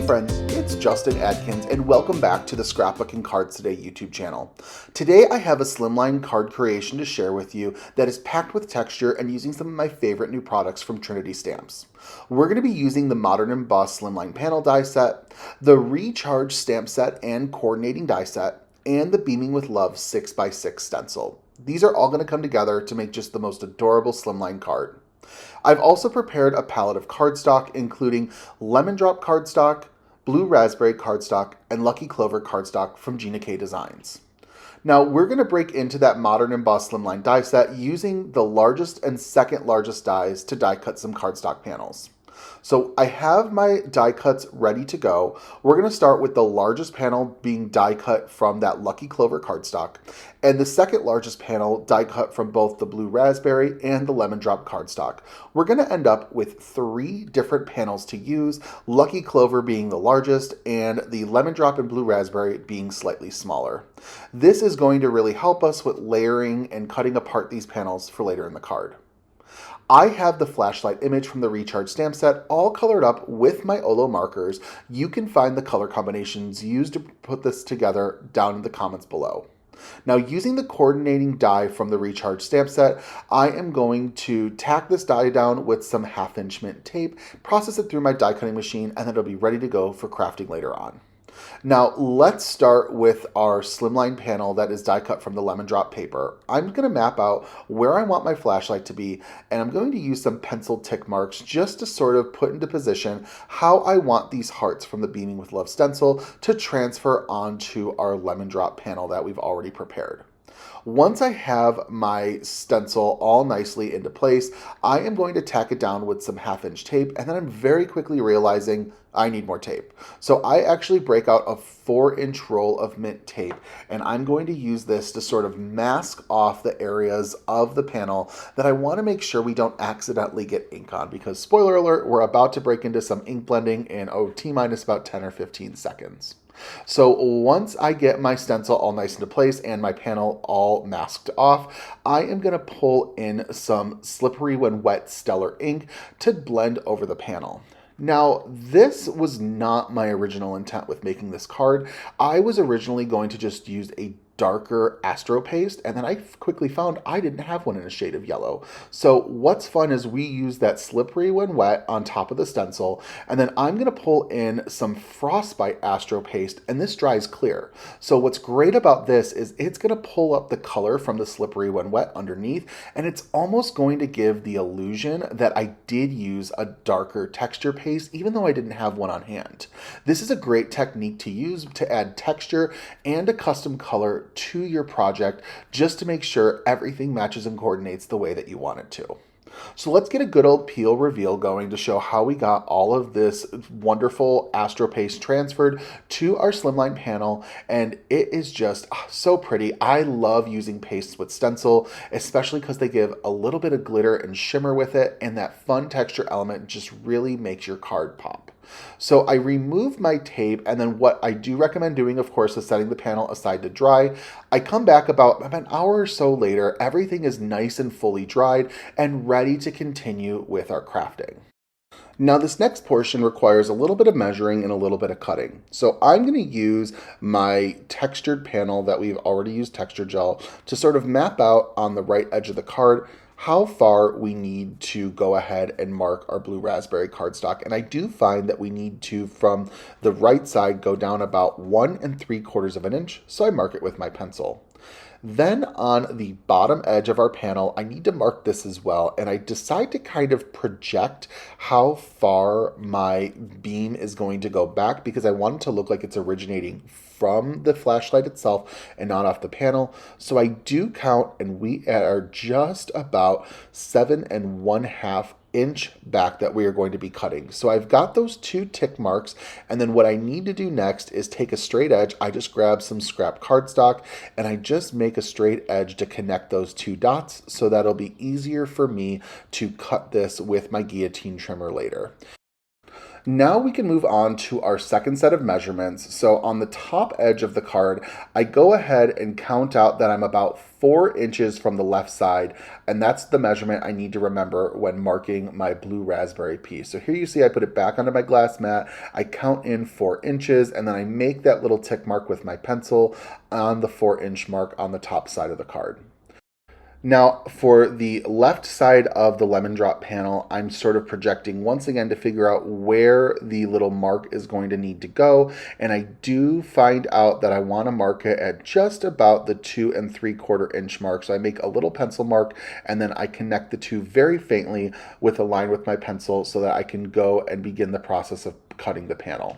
friends, it's Justin Adkins and welcome back to the Scrapbooking Cards Today YouTube channel. Today I have a slimline card creation to share with you that is packed with texture and using some of my favorite new products from Trinity Stamps. We're going to be using the Modern Emboss Slimline Panel die set, the Recharge stamp set and coordinating die set, and the Beaming with Love 6x6 stencil. These are all going to come together to make just the most adorable slimline card. I've also prepared a palette of cardstock, including Lemon Drop cardstock, Blue Raspberry cardstock, and Lucky Clover cardstock from Gina K Designs. Now, we're going to break into that Modern Emboss Slimline die set using the largest and second largest dies to die cut some cardstock panels. So I have my die cuts ready to go. We're going to start with the largest panel being die cut from that Lucky Clover cardstock, and the second largest panel die cut from both the Blue Raspberry and the Lemon Drop cardstock. We're going to end up with 3 different panels to use, Lucky Clover being the largest and the Lemon Drop and Blue Raspberry being slightly smaller. This is going to really help us with layering and cutting apart these panels for later in the card. I have the flashlight image from the Recharge stamp set all colored up with my Olo markers. You can find the color combinations used to put this together down in the comments below. Now, using the coordinating die from the Recharge stamp set, I am going to tack this die down with some 1/2" mint tape, process it through my die cutting machine, and then it'll be ready to go for crafting later on. Now, let's start with our slimline panel that is die cut from the Lemon Drop paper. I'm going to map out where I want my flashlight to be, and I'm going to use some pencil tick marks just to sort of put into position how I want these hearts from the Beaming with Love stencil to transfer onto our Lemon Drop panel that we've already prepared. Once I have my stencil all nicely into place, I am going to tack it down with some 1/2" tape, and then I'm very quickly realizing I need more tape. So I actually break out a 4" roll of mint tape, and I'm going to use this to sort of mask off the areas of the panel that I want to make sure we don't accidentally get ink on, because spoiler alert, we're about to break into some ink blending in T-minus about 10 or 15 seconds. So once I get my stencil all nice into place and my panel all masked off, I am going to pull in some Slippery When Wet Stellar ink to blend over the panel. Now, this was not my original intent with making this card. I was originally going to just use a darker Astro Paste, and then I quickly found I didn't have one in a shade of yellow. So what's fun is we use that Slippery When Wet on top of the stencil, and then I'm going to pull in some Frostbite Astro Paste, and this dries clear. So what's great about this is it's going to pull up the color from the Slippery When Wet underneath, and it's almost going to give the illusion that I did use a darker texture paste, even though I didn't have one on hand. This is a great technique to use to add texture and a custom color to your project, just to make sure everything matches and coordinates the way that you want it to. So let's get a good old peel reveal going to show how we got all of this wonderful Astro Paste transferred to our slimline panel, and it is just so pretty. I love using pastes with stencil, especially because they give a little bit of glitter and shimmer with it, and that fun texture element just really makes your card pop. So I remove my tape, and then what I do recommend doing, of course, is setting the panel aside to dry. I come back about an hour or so later, everything is nice and fully dried and ready to continue with our crafting. Now, this next portion requires a little bit of measuring and a little bit of cutting. So I'm going to use my textured panel that we've already used texture gel to sort of map out on the right edge of the card how far we need to go ahead and mark our Blue Raspberry cardstock. And I do find that we need to, from the right side, go down about 1 3/4 inch. So I mark it with my pencil. Then on the bottom edge of our panel, I need to mark this as well, and I decide to kind of project how far my beam is going to go back, because I want it to look like it's originating from the flashlight itself and not off the panel. So I do count, and we are just about 7 1/2 inch back that we are going to be cutting. So I've got those 2 tick marks, and then what I need to do next is take a straight edge. I just grab some scrap cardstock and I just make a straight edge to connect those 2 dots, so that'll be easier for me to cut this with my guillotine trimmer later. Now we can move on to our second set of measurements. So on the top edge of the card, I go ahead and count out that I'm about 4 inches from the left side, and that's the measurement I need to remember when marking my blue raspberry piece. So here you see I put it back onto my glass mat, I count in 4 inches, and then I make that little tick mark with my pencil on the 4-inch mark on the top side of the card. Now, for the left side of the lemon drop panel, I'm sort of projecting once again to figure out where the little mark is going to need to go. And I do find out that I want to mark it at just about the 2 3/4 inch mark. So I make a little pencil mark and then I connect the two very faintly with a line with my pencil so that I can go and begin the process of cutting the panel.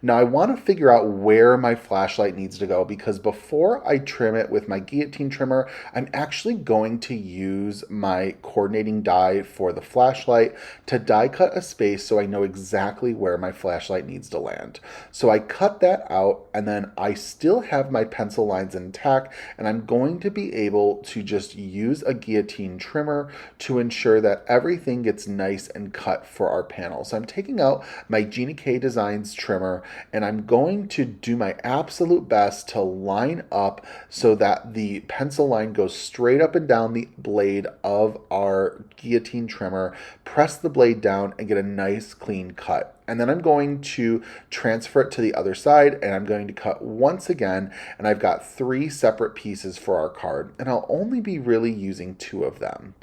Now I want to figure out where my flashlight needs to go because before I trim it with my guillotine trimmer, I'm actually going to use my coordinating die for the flashlight to die cut a space so I know exactly where my flashlight needs to land. So I cut that out and then I still have my pencil lines intact, and I'm going to be able to just use a guillotine trimmer to ensure that everything gets nice and cut for our panel. So I'm taking out my Gina K Designs trimmer and I'm going to do my absolute best to line up so that the pencil line goes straight up and down the blade of our guillotine trimmer, press the blade down and get a nice clean cut. And then I'm going to transfer it to the other side and I'm going to cut once again, and I've got 3 separate pieces for our card and I'll only be really using 2 of them.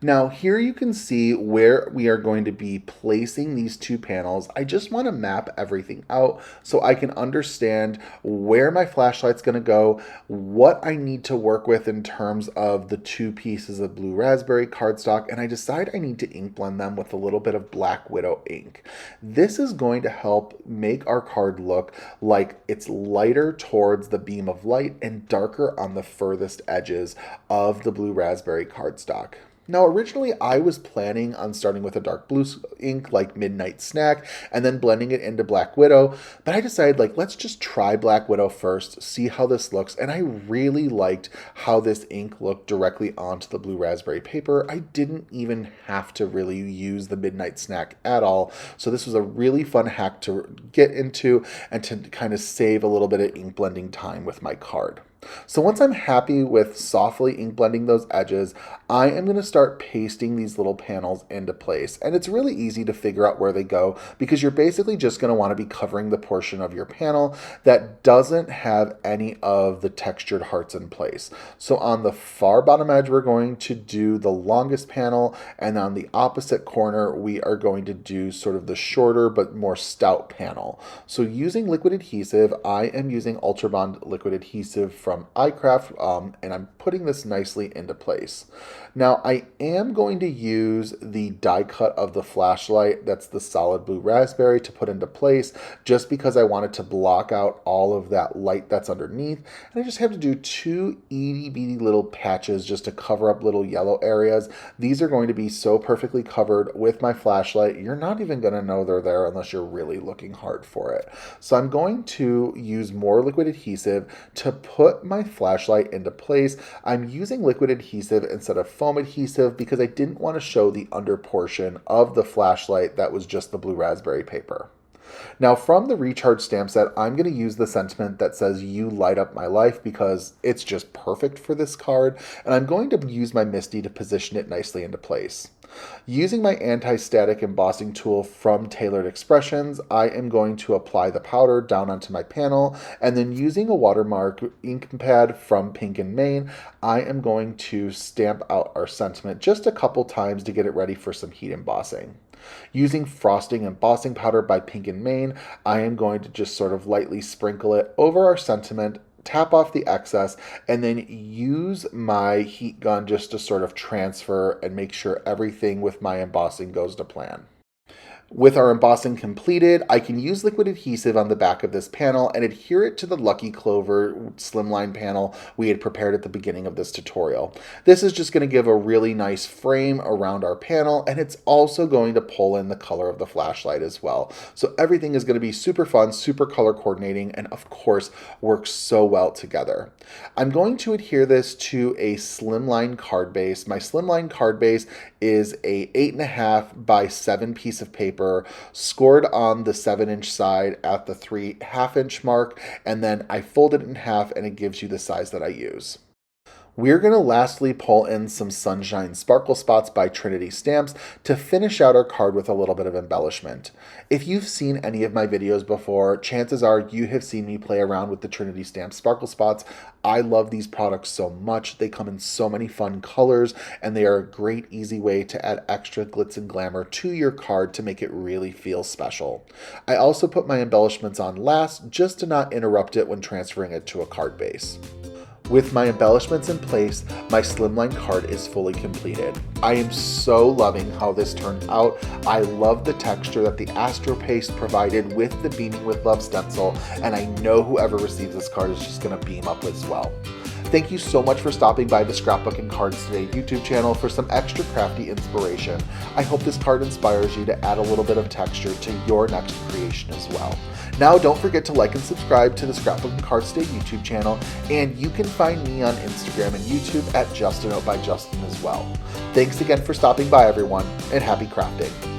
Now here you can see where we are going to be placing these 2 panels. I just want to map everything out so I can understand where my flashlight's going to go, what I need to work with in terms of the 2 pieces of blue raspberry cardstock, and I decide I need to ink blend them with a little bit of Black Widow ink. This is going to help make our card look like it's lighter towards the beam of light and darker on the furthest edges of the blue raspberry cardstock. Now, originally I was planning on starting with a dark blue ink like Midnight Snack and then blending it into Black Widow, but I decided let's just try Black Widow first, see how this looks, and I really liked how this ink looked directly onto the blue raspberry paper. I didn't even have to really use the Midnight Snack at all, so this was a really fun hack to get into and to kind of save a little bit of ink blending time with my card. So once I'm happy with softly ink blending those edges, I am going to start pasting these little panels into place. And it's really easy to figure out where they go because you're basically just going to want to be covering the portion of your panel that doesn't have any of the textured hearts in place. So on the far bottom edge, we're going to do the longest panel, and on the opposite corner, we are going to do sort of the shorter but more stout panel. So using liquid adhesive, I am using Ultra Bond liquid adhesive from iCraft, and I'm putting this nicely into place. Now I am going to use the die cut of the flashlight, that's the solid blue raspberry, to put into place just because I wanted to block out all of that light that's underneath, and I just have to do 2 itty bitty little patches just to cover up little yellow areas. These are going to be so perfectly covered with my flashlight, you're not even going to know they're there unless you're really looking hard for it. So I'm going to use more liquid adhesive to put my flashlight into place. I'm using liquid adhesive instead of foam adhesive because I didn't want to show the under portion of the flashlight that was just the blue raspberry paper. Now from the recharge stamp set, I'm going to use the sentiment that says "You light up my life" because it's just perfect for this card, and I'm going to use my MISTI to position it nicely into place. Using my anti-static embossing tool from Tailored Expressions, I am going to apply the powder down onto my panel, and then using a watermark ink pad from Pink and Main, I am going to stamp out our sentiment just a couple times to get it ready for some heat embossing. Using frosting embossing powder by Pink and Main, I am going to just sort of lightly sprinkle it over our sentiment, tap off the excess, and then use my heat gun just to sort of transfer and make sure everything with my embossing goes to plan. With our embossing completed, I can use liquid adhesive on the back of this panel and adhere it to the Lucky Clover slimline panel we had prepared at the beginning of this tutorial. This is just going to give a really nice frame around our panel, and it's also going to pull in the color of the flashlight as well. So everything is going to be super fun, super color coordinating, and of course works so well together. I'm going to adhere this to a slimline card base. My slimline card base is a 8.5 by 7 piece of paper paper, scored on the 7-inch side at the 3.5-inch mark, and then I fold it in half and it gives you the size that I use. We're going to lastly pull in some Sunshine Sparkle Spots by Trinity Stamps to finish out our card with a little bit of embellishment. If you've seen any of my videos before, chances are you have seen me play around with the Trinity Stamps Sparkle Spots. I love these products so much. They come in so many fun colors, and they are a great, easy way to add extra glitz and glamour to your card to make it really feel special. I also put my embellishments on last just to not interrupt it when transferring it to a card base. With my embellishments in place, my slimline card is fully completed. I am so loving how this turned out. I love the texture that the Astro Paste provided with the Beaming with Love Stencil, and I know whoever receives this card is just going to beam up as well. Thank you so much for stopping by the Scrapbooking Cards Today YouTube channel for some extra crafty inspiration. I hope this card inspires you to add a little bit of texture to your next creation as well. Now, don't forget to like and subscribe to the Scrapbooking Cards Today YouTube channel, and you can find me on Instagram and YouTube at JustinOut by Justin as well. Thanks again for stopping by, everyone, and happy crafting.